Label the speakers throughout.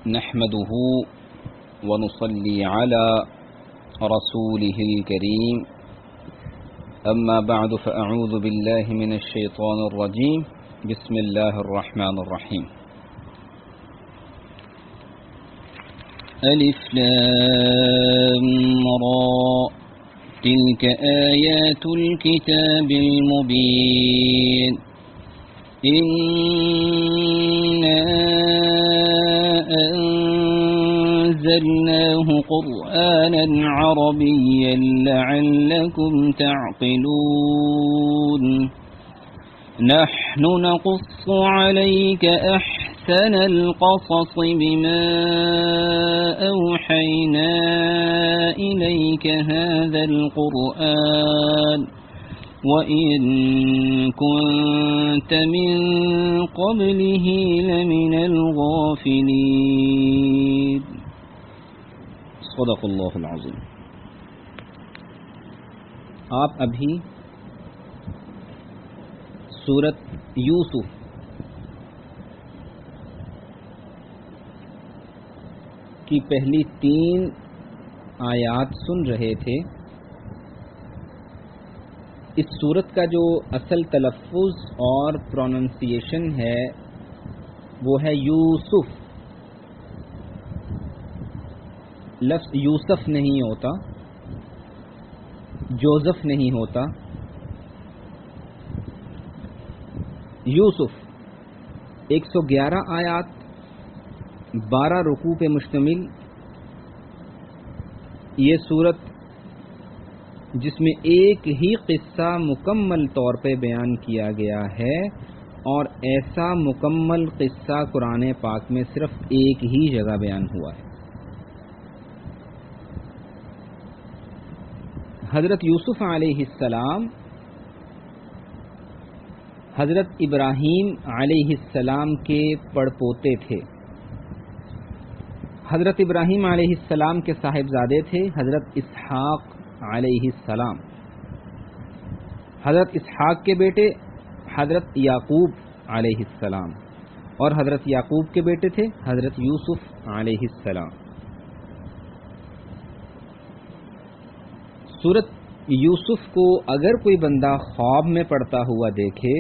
Speaker 1: نحمده ونصلي على رسوله الكريم أما بعد فأعوذ بالله من الشيطان الرجيم بسم الله الرحمن الرحيم ألف لام را تلك آيات الكتاب المبين إنا أنزلناه قرآنا عربيا لعلكم تعقلون نحن نقص عليك أحسن القصص بما أوحينا إليك هذا القرآن وإن كنت من قبله لمن الغافلين صدق اللہ العظیم۔ آپ ابھی سورۃ یوسف کی پہلی 3 آیات سن رہے تھے۔ اس سورت کا جو اصل تلفظ اور پروننسیشن ہے وہ ہے یوسف۔ لفظ یوسف نہیں ہوتا، جوزف نہیں ہوتا، یوسف۔ 111 آیات، 12 رکوع پہ مشتمل یہ سورت، جس میں ایک ہی قصہ مکمل طور پہ بیان کیا گیا ہے، اور ایسا مکمل قصہ قرآن پاک میں صرف ایک ہی جگہ بیان ہوا ہے۔ حضرت یوسف علیہ السلام حضرت ابراہیم علیہ السلام کے پڑپوتے تھے۔ حضرت ابراہیم علیہ السلام کے صاحبزادے تھے حضرت اسحاق علیہ السلام۔ حضرت اسحاق کے بیٹے حضرت یعقوب علیہ السلام، اور حضرت یعقوب کے بیٹے تھے حضرت یوسف علیہ السلام۔ سورۃ یوسف کو اگر کوئی بندہ خواب میں پڑھتا ہوا دیکھے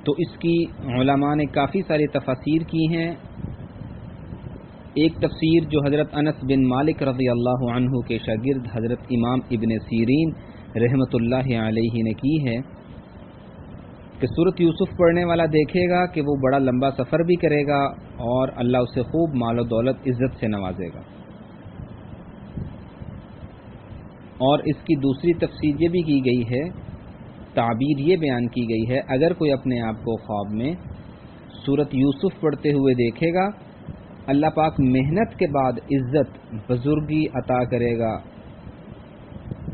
Speaker 1: تو اس کی علماء نے کافی ساری تفاسیر کی ہیں۔ ایک تفسیر جو حضرت انس بن مالک رضی اللہ عنہ کے شاگرد حضرت امام ابن سیرین رحمۃ اللہ علیہ نے کی ہے کہ سورۃ یوسف پڑھنے والا دیکھے گا کہ وہ بڑا لمبا سفر بھی کرے گا اور اللہ اسے خوب مال و دولت عزت سے نوازے گا۔ اور اس کی دوسری تفسیر یہ بھی کی گئی ہے، تعبیر یہ بیان کی گئی ہے، اگر کوئی اپنے آپ کو خواب میں سورۃ یوسف پڑھتے ہوئے دیکھے گا، اللہ پاک محنت کے بعد عزت بزرگی عطا کرے گا۔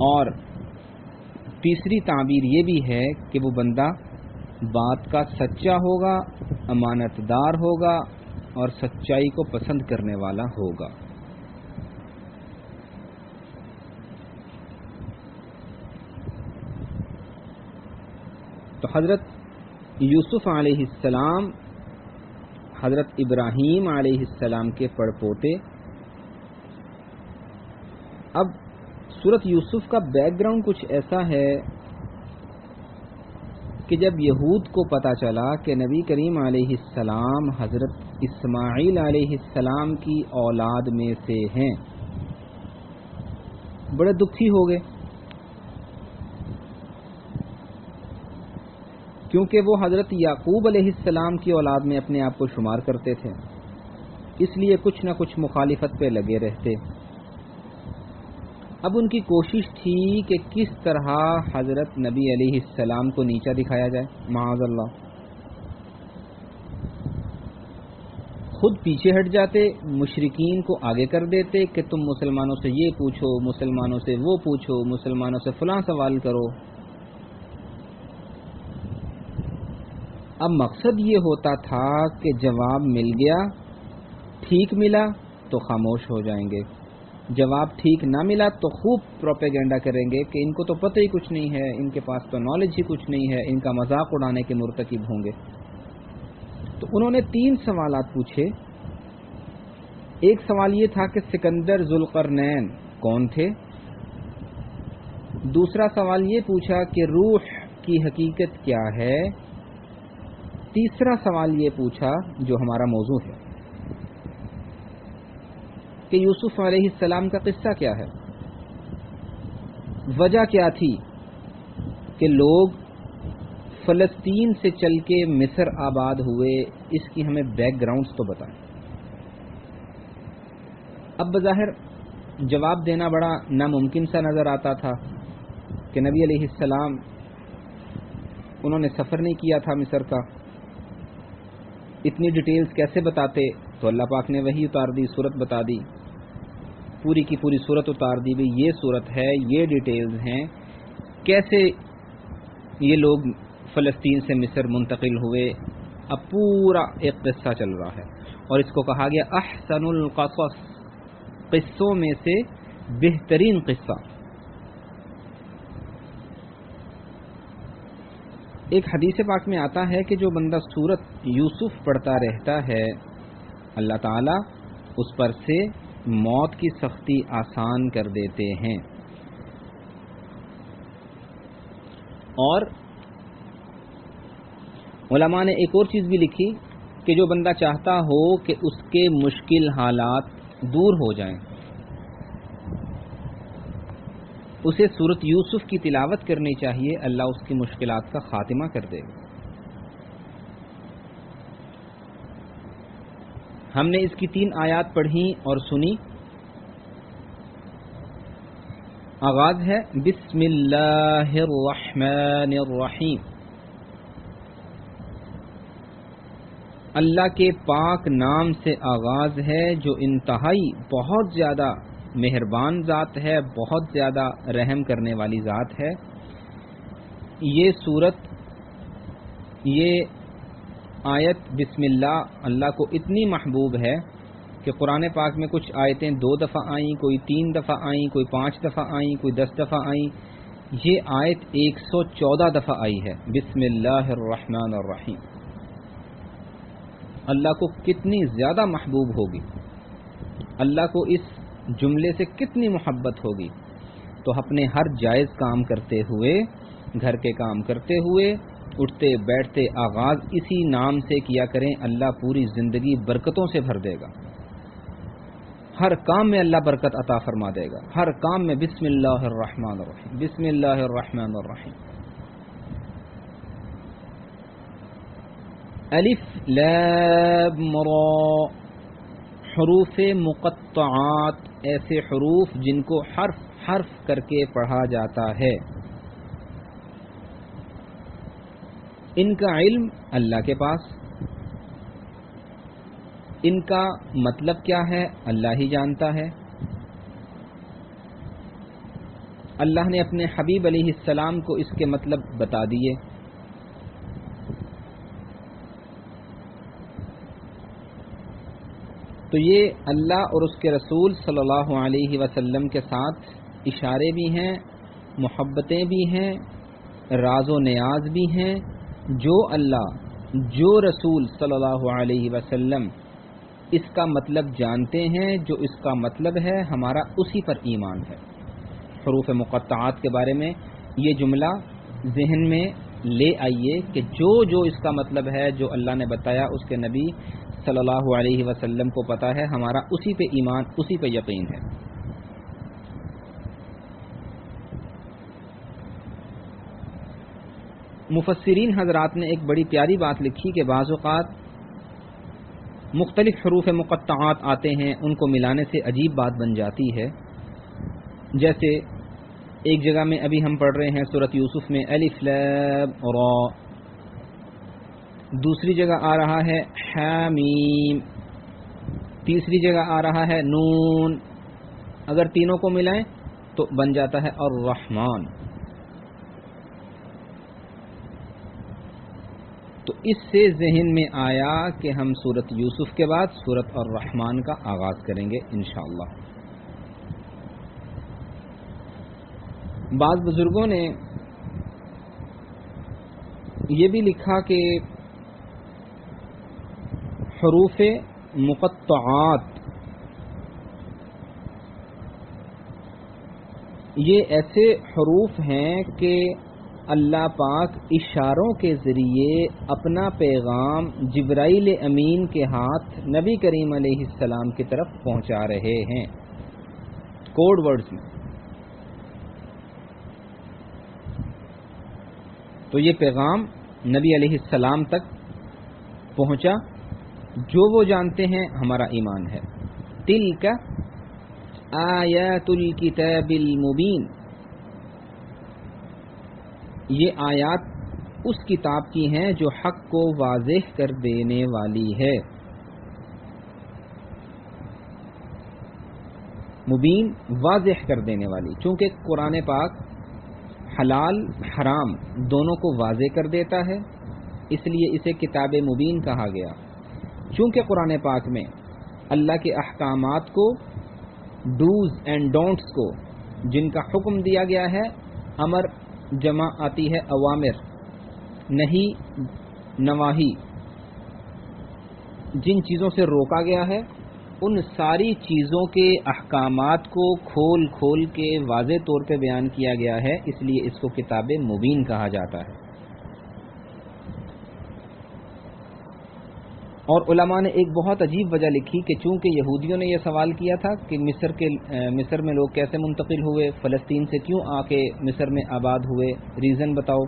Speaker 1: اور تیسری تعبیر یہ بھی ہے کہ وہ بندہ بات کا سچا ہوگا، امانت دار ہوگا اور سچائی کو پسند کرنے والا ہوگا۔ تو حضرت یوسف علیہ السلام حضرت ابراہیم علیہ السلام کے پڑپوتے۔ اب سورۃ یوسف کا بیک گراؤنڈ کچھ ایسا ہے کہ جب یہود کو پتہ چلا کہ نبی کریم علیہ السلام حضرت اسماعیل علیہ السلام کی اولاد میں سے ہیں، بڑے دکھی ہو گئے، کیونکہ وہ حضرت یعقوب علیہ السلام کی اولاد میں اپنے آپ کو شمار کرتے تھے، اس لیے کچھ نہ کچھ مخالفت پہ لگے رہتے۔ اب ان کی کوشش تھی کہ کس طرح حضرت نبی علیہ السلام کو نیچا دکھایا جائے، معاذ اللہ۔ خود پیچھے ہٹ جاتے، مشرکین کو آگے کر دیتے کہ تم مسلمانوں سے یہ پوچھو، مسلمانوں سے وہ پوچھو، مسلمانوں سے فلاں سوال کرو۔ اب مقصد یہ ہوتا تھا کہ جواب مل گیا، ٹھیک ملا تو خاموش ہو جائیں گے، جواب ٹھیک نہ ملا تو خوب پروپیگنڈا کریں گے کہ ان کو تو پتہ ہی کچھ نہیں ہے، ان کے پاس تو نالج ہی کچھ نہیں ہے، ان کا مذاق اڑانے کے مرتکب ہوں گے۔ تو انہوں نے 3 سوالات پوچھے ایک سوال یہ تھا کہ سکندر ذوالقرنین کون تھے. دوسرا سوال یہ پوچھا کہ روح کی حقیقت کیا ہے. تیسرا سوال یہ پوچھا جو ہمارا موضوع ہے کہ یوسف علیہ السلام کا قصہ کیا ہے، وجہ کیا تھی کہ لوگ فلسطین سے چل کے مصر آباد ہوئے. اس کی ہمیں بیک گراؤنڈز تو بتائیں. اب بظاہر جواب دینا بڑا ناممکن سا نظر آتا تھا کہ نبی علیہ السلام انہوں نے سفر نہیں کیا تھا مصر کا، اتنی ڈیٹیلز کیسے بتاتے. تو اللہ پاک نے وہی اتار دی، صورت بتا دی، پوری کی پوری صورت اتار دی. بھی یہ صورت ہے، یہ ڈیٹیلز ہیں، کیسے یہ لوگ فلسطین سے مصر منتقل ہوئے. اب پورا ایک قصہ چل رہا ہے اور اس کو کہا گیا احسن القصص، قصوں میں سے بہترین قصہ. ایک حدیث پاک میں آتا ہے کہ جو بندہ سورت یوسف پڑھتا رہتا ہے اللہ تعالی اس پر سے موت کی سختی آسان کر دیتے ہیں. اور علماء نے ایک اور چیز بھی لکھی کہ جو بندہ چاہتا ہو کہ اس کے مشکل حالات دور ہو جائیں، اسے سورت یوسف کی تلاوت کرنی چاہیے، اللہ اس کی مشکلات کا خاتمہ کر دے گا. ہم نے اس کی 3 آیات پڑھی اور سنی. آغاز ہے بسم اللہ الرحمن الرحیم، اللہ کے پاک نام سے آغاز ہے جو انتہائی بہت زیادہ مہربان ذات ہے، بہت زیادہ رحم کرنے والی ذات ہے. یہ سورت، یہ آیت بسم اللہ اللہ کو اتنی محبوب ہے کہ قرآن پاک میں کچھ آیتیں 2 دفعہ آئیں، کوئی 3 دفعہ آئیں، کوئی 5 دفعہ آئیں، کوئی 10 دفعہ آئیں. یہ آیت 114 دفعہ آئی ہے بسم اللہ الرحمن الرحیم. اللہ کو کتنی زیادہ محبوب ہوگی، اللہ کو اس جملے سے کتنی محبت ہوگی. تو اپنے ہر جائز کام کرتے ہوئے، گھر کے کام کرتے ہوئے، اٹھتے بیٹھتے آغاز اسی نام سے کیا کریں. اللہ پوری زندگی برکتوں سے بھر دے گا، ہر کام میں اللہ برکت عطا فرما دے گا. ہر کام میں بسم اللہ الرحمن الرحیم، بسم اللہ الرحمن الرحیم. الف لام را، حروف مقطعات، ایسے حروف جن کو حرف حرف کر کے پڑھا جاتا ہے. ان کا علم اللہ کے پاس، ان کا مطلب کیا ہے اللہ ہی جانتا ہے. اللہ نے اپنے حبیب علیہ السلام کو اس کے مطلب بتا دیے. تو یہ اللہ اور اس کے رسول صلی اللہ علیہ وسلم کے ساتھ اشارے بھی ہیں، محبتیں بھی ہیں، راز و نیاز بھی ہیں. جو اللہ، جو رسول صلی اللہ علیہ وسلم اس کا مطلب جانتے ہیں، جو اس کا مطلب ہے، ہمارا اسی پر ایمان ہے. حروف مقطعات کے بارے میں یہ جملہ ذہن میں لے آئیے کہ جو جو اس کا مطلب ہے، جو اللہ نے بتایا اس کے نبی صلی اللہ علیہ وسلم کو پتا ہے، ہمارا اسی پہ ایمان، اسی پہ یقین ہے. مفسرین حضرات نے ایک بڑی پیاری بات لکھی کہ بعض اوقات مختلف حروف مقطعات آتے ہیں، ان کو ملانے سے عجیب بات بن جاتی ہے. جیسے ایک جگہ میں ابھی ہم پڑھ رہے ہیں سورۃ یوسف میں الف لام را، دوسری جگہ آ رہا ہے حامیم، تیسری جگہ آ رہا ہے نون. اگر تینوں کو ملائیں تو بن جاتا ہے الرحمن. تو اس سے ذہن میں آیا کہ ہم سورۃ یوسف کے بعد سورۃ الرحمن کا آغاز کریں گے انشاءاللہ. بعض بزرگوں نے یہ بھی لکھا کہ حروف مقطعات یہ ایسے حروف ہیں کہ اللہ پاک اشاروں کے ذریعے اپنا پیغام جبرائیل امین کے ہاتھ نبی کریم علیہ السلام کی طرف پہنچا رہے ہیں کوڈ ورڈز میں. تو یہ پیغام نبی علیہ السلام تک پہنچا، جو وہ جانتے ہیں ہمارا ایمان ہے. تلک آیات الکتاب المبین، یہ آیات اس کتاب کی ہیں جو حق کو واضح کر دینے والی ہے. مبین واضح کر دینے والی، چونکہ قرآن پاک حلال حرام دونوں کو واضح کر دیتا ہے، اس لیے اسے کتاب مبین کہا گیا. چونکہ قرآن پاک میں اللہ کے احکامات کو، ڈوز اینڈ ڈونٹس کو، جن کا حکم دیا گیا ہے، امر جمع آتی ہے اوامر، نہیں نواہی، جن چیزوں سے روکا گیا ہے ان ساری چیزوں کے احکامات کو کھول کھول کے واضح طور پہ بیان کیا گیا ہے، اس لیے اس کو کتاب مبین کہا جاتا ہے. اور علماء نے ایک بہت عجیب وجہ لکھی کہ چونکہ یہودیوں نے یہ سوال کیا تھا کہ مصر میں لوگ کیسے منتقل ہوئے، فلسطین سے کیوں آ کے مصر میں آباد ہوئے، ریزن بتاؤ.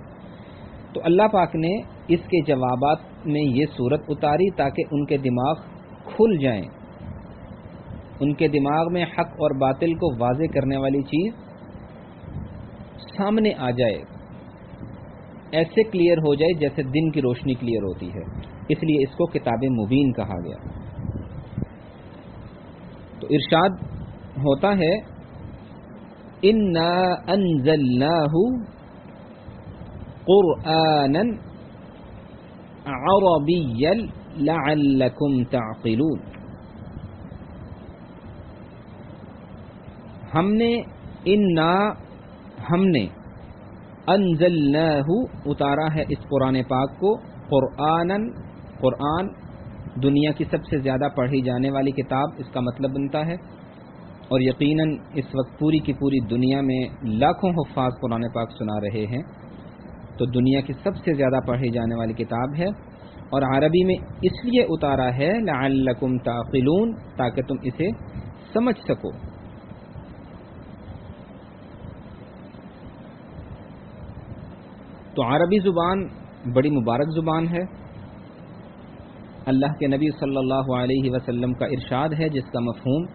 Speaker 1: تو اللہ پاک نے اس کے جوابات میں یہ صورت اتاری تاکہ ان کے دماغ کھل جائیں، ان کے دماغ میں حق اور باطل کو واضح کرنے والی چیز سامنے آ جائے، ایسے کلیئر ہو جائے جیسے دن کی روشنی کلیئر ہوتی ہے، اس لیے اس کو کتاب مبین کہا گیا. تو ارشاد ہوتا ہے انا انزلناہ قرآنا عربیا لعلکم تعقلون. ہم نے انزلناہ اتارا ہے اس قرآن پاک کو، قرآن دنیا کی سب سے زیادہ پڑھی جانے والی کتاب اس کا مطلب بنتا ہے، اور یقیناً اس وقت پوری کی پوری دنیا میں لاکھوں حفاظ قرآن پاک سنا رہے ہیں، تو دنیا کی سب سے زیادہ پڑھی جانے والی کتاب ہے. اور عربی میں اس لیے اتارا ہے لعلکم تعقلون، تاکہ تم اسے سمجھ سکو. تو عربی زبان بڑی مبارک زبان ہے. اللہ کے نبی صلی اللہ علیہ وسلم کا ارشاد ہے جس کا مفہوم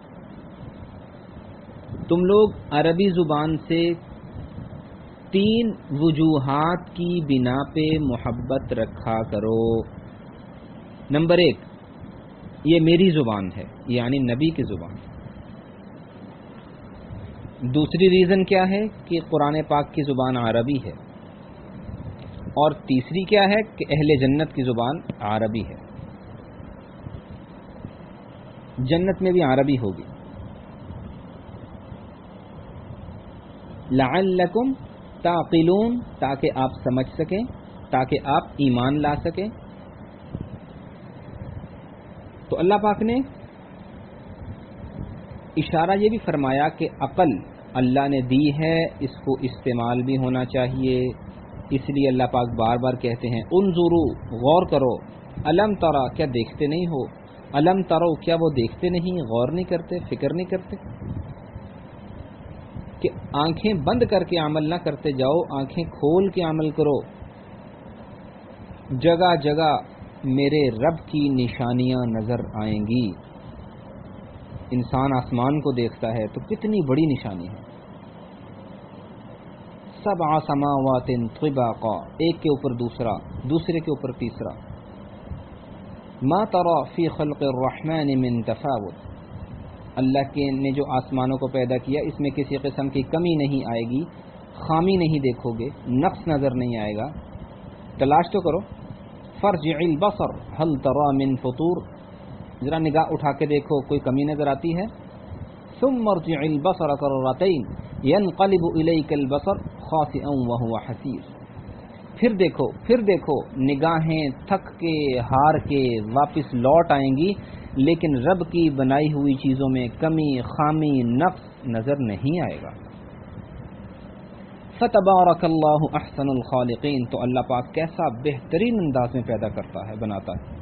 Speaker 1: تم لوگ عربی زبان سے 3 وجوہات کی بنا پہ محبت رکھا کرو. نمبر 1، یہ میری زبان ہے، یعنی نبی کی زبان. دوسری ریزن کیا ہے کہ قرآن پاک کی زبان عربی ہے. اور تیسری کیا ہے کہ اہل جنت کی زبان عربی ہے، جنت میں بھی عربی ہوگی. لعلکم تعقلون، تاکہ آپ سمجھ سکیں، تاکہ آپ ایمان لا سکیں. تو اللہ پاک نے اشارہ یہ بھی فرمایا کہ عقل اللہ نے دی ہے، اس کو استعمال بھی ہونا چاہیے. اس لیے اللہ پاک بار بار کہتے ہیں انظروا، غور کرو. الم ترى، کیا دیکھتے نہیں ہو؟ الم تروا، کیا وہ دیکھتے نہیں، غور نہیں کرتے، فکر نہیں کرتے؟ کہ آنکھیں بند کر کے عمل نہ کرتے جاؤ، آنکھیں کھول کے عمل کرو. جگہ جگہ میرے رب کی نشانیاں نظر آئیں گی. انسان آسمان کو دیکھتا ہے تو کتنی بڑی نشانی ہے. 7 سماوات طباقا، ایک کے اوپر دوسرا، دوسرے کے اوپر تیسرا. ما ترى فی خلق الرحمن من تفاوت، اللہ کے نے جو آسمانوں کو پیدا کیا اس میں کسی قسم کی کمی نہیں آئے گی، خامی نہیں دیکھو گے، نقص نظر نہیں آئے گا. تلاش تو کرو. فرجع البصر هل ترى من فطور، ذرا نگاہ اٹھا کے دیکھو کوئی کمی نظر آتی ہے. ثم ارجع البصر کررتين ينقلب اليك البصر خاسئا وهو حسير. پھر دیکھو نگاہیں تھک کے ہار کے واپس لوٹ آئیں گی، لیکن رب کی بنائی ہوئی چیزوں میں کمی، خامی، نقص نظر نہیں آئے گا. فتبارک اللہ احسن الخالقین، تو اللہ پاک کیسا بہترین انداز میں پیدا کرتا ہے، بناتا ہے۔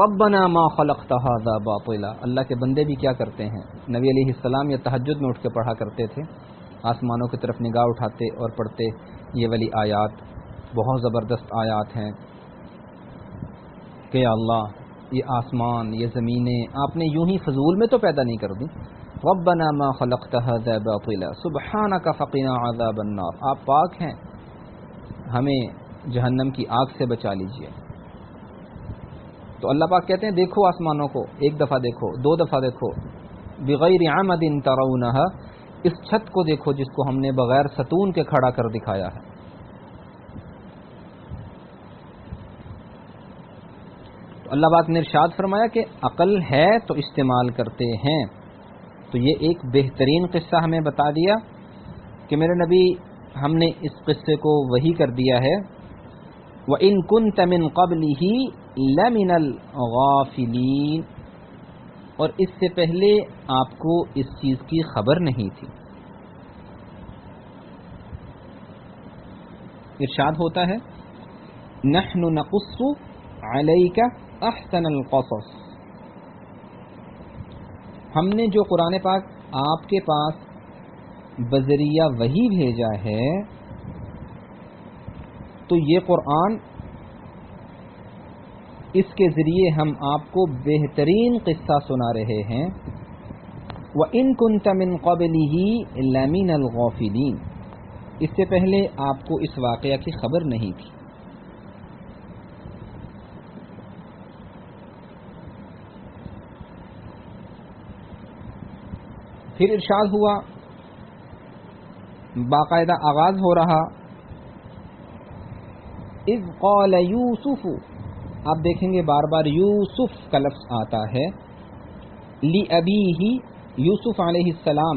Speaker 1: ربنا ما خلقت هذا باطلا، اللہ کے بندے بھی کیا کرتے ہیں، نبی علیہ السلام یہ تہجد میں اٹھ کے پڑھا کرتے تھے، آسمانوں کی طرف نگاہ اٹھاتے اور پڑھتے یہ والی آیات، بہت زبردست آیات ہیں کہ اللہ یہ آسمان یہ زمینیں آپ نے یوں ہی فضول میں تو پیدا نہیں کر دی۔ ربنا ما خلقت هذا باطلا سبحانك فقنا عذاب النار، آپ پاک ہیں، ہمیں جہنم کی آگ سے بچا لیجئے۔ تو اللہ پاک کہتے ہیں دیکھو آسمانوں کو، ایک دفعہ دیکھو، دو دفعہ دیکھو، بغیر عمد ترونها، اس چھت کو دیکھو جس کو ہم نے بغیر ستون کے کھڑا کر دکھایا ہے۔ تو اللہ پاک نے ارشاد فرمایا کہ عقل ہے تو استعمال کرتے ہیں۔ تو یہ ایک بہترین قصہ ہمیں بتا دیا کہ میرے نبی ہم نے اس قصے کو وحی کر دیا ہے۔ وَإِن كُنْتَ مِن قَبْلِهِ لَمِنَ الْغَافِلِينَ، اور اس سے پہلے آپ کو اس چیز کی خبر نہیں تھی۔ ارشاد ہوتا ہے نَحْنُ نَقُصُّ عَلَيْكَ أَحْسَنَ الْقَصَصِ، ہم نے جو قرآن پاک آپ کے پاس بذریعہ وحی بھیجا ہے، تو یہ قرآن اس کے ذریعے ہم آپ کو بہترین قصہ سنا رہے ہیں۔ وَإِن كُنْتَ مِن قَبْلِهِ لَمِنَ الْغَافِلِينَ، اس سے پہلے آپ کو اس واقعہ کی خبر نہیں تھی۔ پھر ارشاد ہوا، باقاعدہ آغاز ہو رہا، اذ قال یوسف، آپ دیکھیں گے بار بار یوسف کا لفظ آتا ہے، لِأَبِيهِ، یوسف علیہ السلام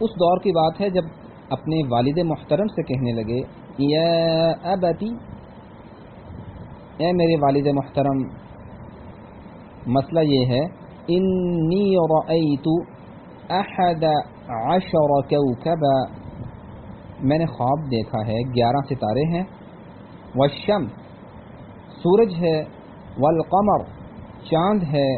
Speaker 1: اس دور کی بات ہے جب اپنے والد محترم سے کہنے لگے یا ابتی، اے میرے والد محترم، مسئلہ یہ ہے انی رأیت احد عشر کوكبا، میں نے خواب دیکھا ہے 11 ستارے ہیں، والشمس سورج ہے، والقمر چاند ہے،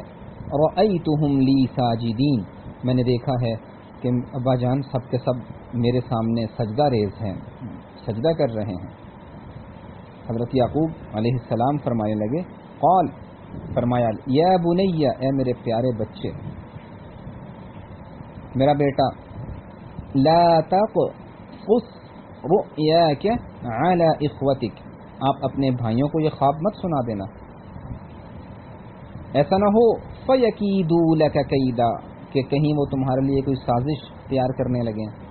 Speaker 1: رأیتهم لی ساجدین، میں نے دیکھا ہے کہ ابا جان سب کے سب میرے سامنے سجدہ ریز ہیں، سجدہ کر رہے ہیں۔ حضرت یعقوب علیہ السلام فرمانے لگے، قال فرمایا، یا بنی، اے میرے پیارے بچے، میرا بیٹا، لا تقص رؤیاک علی اخوتک، آپ اپنے بھائیوں کو یہ خواب مت سنا دینا، ایسا نہ ہو فیکیدوا لک کیدا، کہ کہیں وہ تمہارے لیے کوئی سازش تیار کرنے لگیں۔